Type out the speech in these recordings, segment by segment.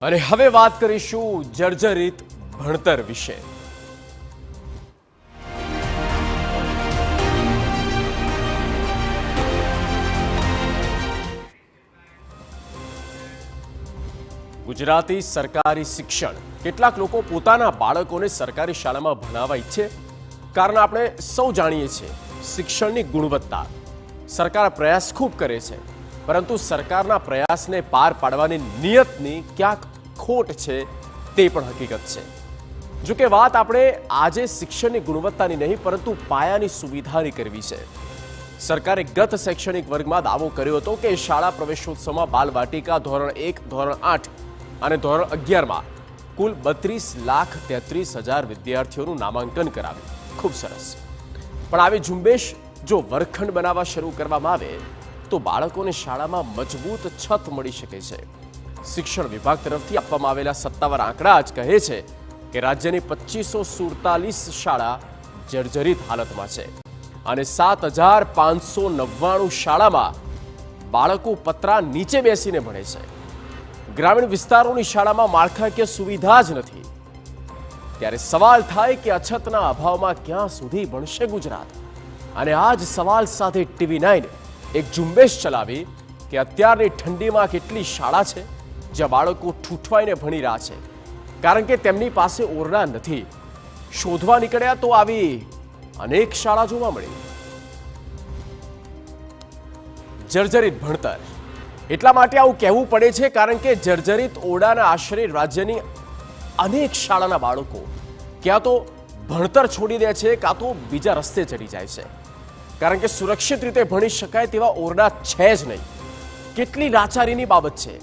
અને હવે વાત કરીશું જર્જરિત ભણતર વિશે। ગુજરાતી સરકારી શિક્ષણ। કેટલાક લોકો પોતાના બાળકોને સરકારી શાળામાં ભણાવવા ઈચ્છે, કારણ આપણે સૌ જાણીએ છીએ શિક્ષણની ગુણવત્તા। સરકાર પ્રયાસ ખૂબ કરે છે, પરંતુ સરકારના પ્રયાસને પાર પાડવાની નિયતની ક્યાંક ખોટ છે તે પણ હકીકત છે। જો કે વાત આપણે આજે શિક્ષણની ગુણવત્તાની નહીં, પરંતુ પાયાની સુવિધાની કરવી છે। સરકારે ગત શૈક્ષણિક વર્ગમાં દાવો કર્યો હતો કે શાળા પ્રવેશોત્સવમાં બાલવાટિકા ધોરણ 1, ધોરણ 8 અને ધોરણ 11માં કુલ 32,33,000 વિદ્યાર્થીઓનું નામાંકન કરાવ્યું। ખૂબ સરસ, પણ આવી ઝુંબેશ જો વર્ગખંડ બનાવવા શરૂ કરવામાં આવે તો બાળકોને શાળામાં મજબૂત છત મળી શકે છે। શિક્ષણ વિભાગ તરફથી આપવામાં આવેલા સત્તાવાર આંકડા જ કહે છે કે રાજ્યની 2547 શાળા જર્જરિત હાલતમાં છે અને 7,599 શાળામાં બાળકો પતરા નીચે બેસીને ભણે છે। ગ્રામીણ વિસ્તારોની શાળામાં માળખાકીય સુવિધા જ નથી, ત્યારે સવાલ થાય કે અછતના અભાવમાં ક્યાં સુધી ભણશે ગુજરાત? અને આ જ સવાલ સાથે TV9 એક ઝુંબેશ ચલાવી કે અત્યારની ઠંડીમાં કેટલી શાળા છે જ્યાં બાળકો ઠૂઠવાઈને ભણી રહ્યા છે, કારણ કે તેમની પાસે ઓરડા નથી। શોધવા નીકળ્યા તો આવી અનેક શાળા જોવા મળી। જર્જરિત ભણતર એટલા માટે આવું કહેવું પડે છે કારણ કે જર્જરિત ઓરડાના આશરે રાજ્યની અનેક શાળાના બાળકો ક્યાં તો ભણતર છોડી દે છે, કાં તો બીજા રસ્તે ચડી જાય છે, કારણ કે સુરક્ષિત રીતે ભણી શકાય તેવા ઓરડા છે જ નહીં। કેટલી લાચારીની બાબત છે,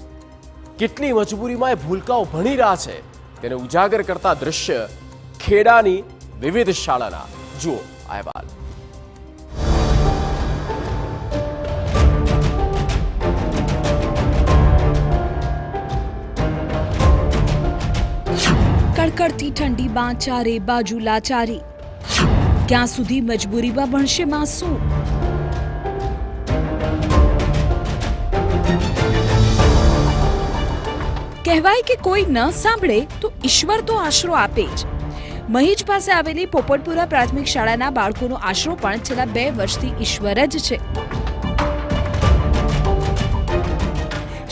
કેટલી મજબૂરીમાં એ ભૂલકાઓ ભણી રહ્યા છે, તેને ઉજાગર કરતા દ્રશ્ય ખેડાની વિવિધ શાળાના। જુઓ અહેવાલ। કડકડતી ઠંડીમાં ચારે બાજુ લાચારી, ક્યાં સુધી મજબૂરીમાં ભણશે માસૂમ? કહેવાય કે કોઈ ન સાંભળે તો ઈશ્વર તો આશરો આપે જ। મહીજ પાસે આવેલી પોપટપુરા પ્રાથમિક શાળાના બાળકોનો આશરો પણ છેલ્લા 2 વર્ષથી ઈશ્વર જ છે।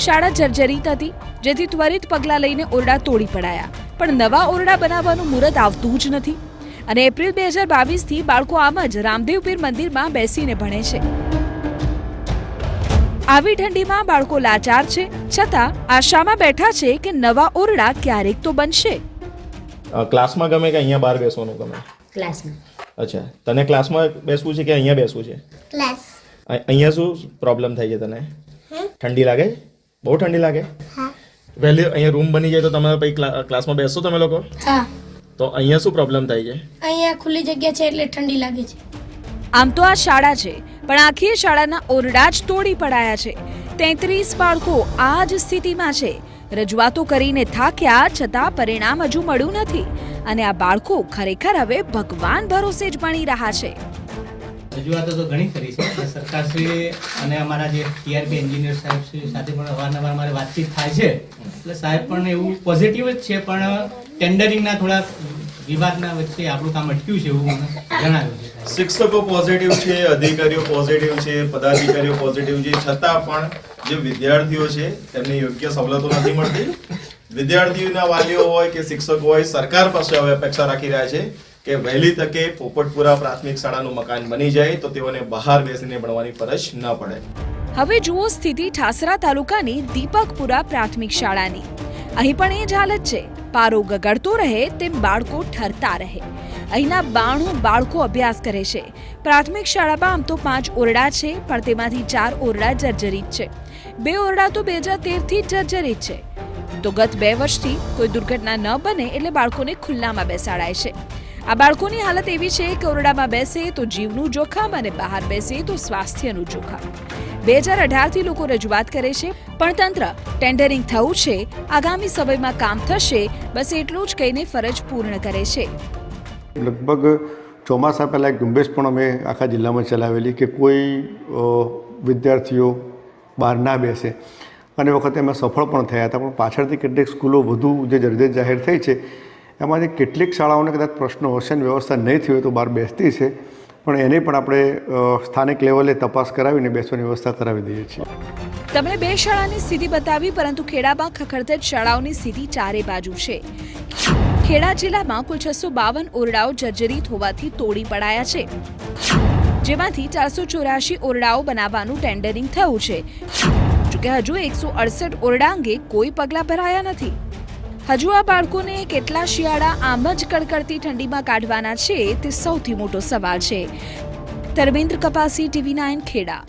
શાળા જર્જરિત હતી, જેથી ત્વરિત પગલાં લઈને ઓરડા તોડી પડાયા, પણ નવા ઓરડા બનાવવાનું મુહૂર્ત આવતું જ નથી અને એપ્રિલ 2022થી બાળકો આમ જ રામદેવ પીર મંદિરમાં બેસીને ભણે છે। આવી ઠંડીમાં બાળકો લાચાર છે, છતાં આશામાં બેઠા છે કે નવા ઓરડા ક્યારેક તો બનશે। ક્લાસમાં ગમે કે અહીંયા બહાર બેસવાનું ગમે? ક્લાસમાં। અચ્છા, તને ક્લાસમાં બેસવું છે કે અહીંયા બેસવું છે? ક્લાસ। અહીંયા શું પ્રોબ્લેમ થાય છે તને? ઠંડી લાગે? બહુ ઠંડી લાગે? હા। વહેલી અહીંયા રૂમ બની જાય તો તમે પછી ક્લાસમાં બેસશો તમે લોકો? હા। તો અહીંયા શું પ્રોબ્લેમ થાય છે? અહીંયા ખુલ્લી જગ્યા છે એટલે ઠંડી લાગે છે। આમ તો આ શાળા છે, પણ આખી શાળાના ઓરડા જ તોડી પડાયા છે। 33 બાળકો આ જ સ્થિતિમાં છે। રજૂઆતો કરીને થાક્યા, છતાં પરિણામ હજુ મળ્યું નથી અને આ બાળકો ખરેખર હવે ભગવાન ભરોસે જ ભણી રહ્યા છે। રજૂઆતો તો ઘણી કરી છે, સરકારશ્રી અને અમારા જે ટીઆરપી એન્જિનિયર સાહેબ સાથે પણ અવારનવાર અમારી વાતચીત થાય છે, એટલે સાહેબ પણ એવું પોઝિટિવ જ છે, પણ ટેન્ડરિંગના થોડા વિવાદના વચ્ચે આપણું કામ અટક્યું છે એવું મને જણાવ્યું છે। શિક્ષકો પોઝિટિવ છે, અધિકારીઓ પોઝિટિવ છે, પદાધિકારીઓ પોઝિટિવ છે, છતાં પણ જે વિદ્યાર્થીઓ છે તેમને યોગ્ય સવલતો નથી મળતી। વિદ્યાર્થીઓના વાલીઓ હોય કે શિક્ષકો હોય સરકાર પાસે હવે અપેક્ષા રાખી રહ્યા છે કે વહેલી તકે પોપટપુરા પ્રાથમિક શાળાનું મકાન બની જાય તો તેઓને બહાર બેસીને ભણવાની ફરજ ન પડે। હવે જુઓ સ્થિતિ ઠાસરા તાલુકાની દીપકપુરા પ્રાથમિક શાળાની। અહીં પણ એ જ હાલત છે, પારો ગગડતો રહે તેમ બાળકો ઠરતા રહે। અહીંના 92 બાળકો અભ્યાસ કરે છે। પ્રાથમિક શાળામાં આમ તો 5 ઓરડા છે, પણ તેમાંથી 4 ઓરડા જર્જરિત છે। 2 ઓરડા તો 2013થી જ જર્જરિત છે। તો ગત 2 વર્ષથી કોઈ દુર્ઘટના ન બને એટલે બાળકોને ખુલ્લામાં બેસાડાય છે। આ બાળકોની હાલત એવી છે કે ઓરડામાં બેસે તો જીવનું જોખમ અને બહાર બેસે તો સ્વાસ્થ્યનું જોખમ। 2018થી લોકો રજૂઆત કરે છે, પણ તંત્ર ટેન્ડરિંગ થયું છે, આગામી સમયમાં કામ થશે, બસ એટલું જ કહીને ફરજ પૂર્ણ કરે છે। લગભગ ચોમાસા પહેલાં એક ઝુંબેશ પણ અમે આખા જિલ્લામાં ચલાવેલી કે કોઈ વિદ્યાર્થીઓ બહાર ના બેસે, અને એ વખતે અમે સફળ પણ થયા હતા, પણ પાછળથી કેટલીક સ્કૂલો વધુ જે જર્જરિત જાહેર થઈ છે એમાંથી કેટલીક શાળાઓને કદાચ પ્રશ્નો હશે ને વ્યવસ્થા નહીં થઈ હોય તો બહાર બેસતી છે, પણ એને પણ આપણે સ્થાનિક લેવલે તપાસ કરાવીને બેસવાની વ્યવસ્થા કરાવી દઈએ છીએ. તેમણે 2 શાળાની સ્થિતિ બતાવી, પરંતુ ખેડામાં ખખડધજ શાળાઓની સ્થિતિ ચારે બાજુ છે. ખેડા જિલ્લામાં કુલ 652 ઓરડાઓ જર્જરિત હોવાથી તોડી પડાયા છે, જેમાંથી 484 ઓરડાઓ બનાવવાનું ટેન્ડરિંગ થયું છે. જોકે હજુ 168 ઓરડા અંગે કોઈ પગલાં ભરાયા નથી. હજુ આ બાળકોને કેટલા શિયાળા આમ જ કડકડતી ઠંડીમાં કાઢવાના છે તે સૌથી મોટો સવાલ છે. ધર્મેન્દ્ર કપાસી, TV9 ખેડા.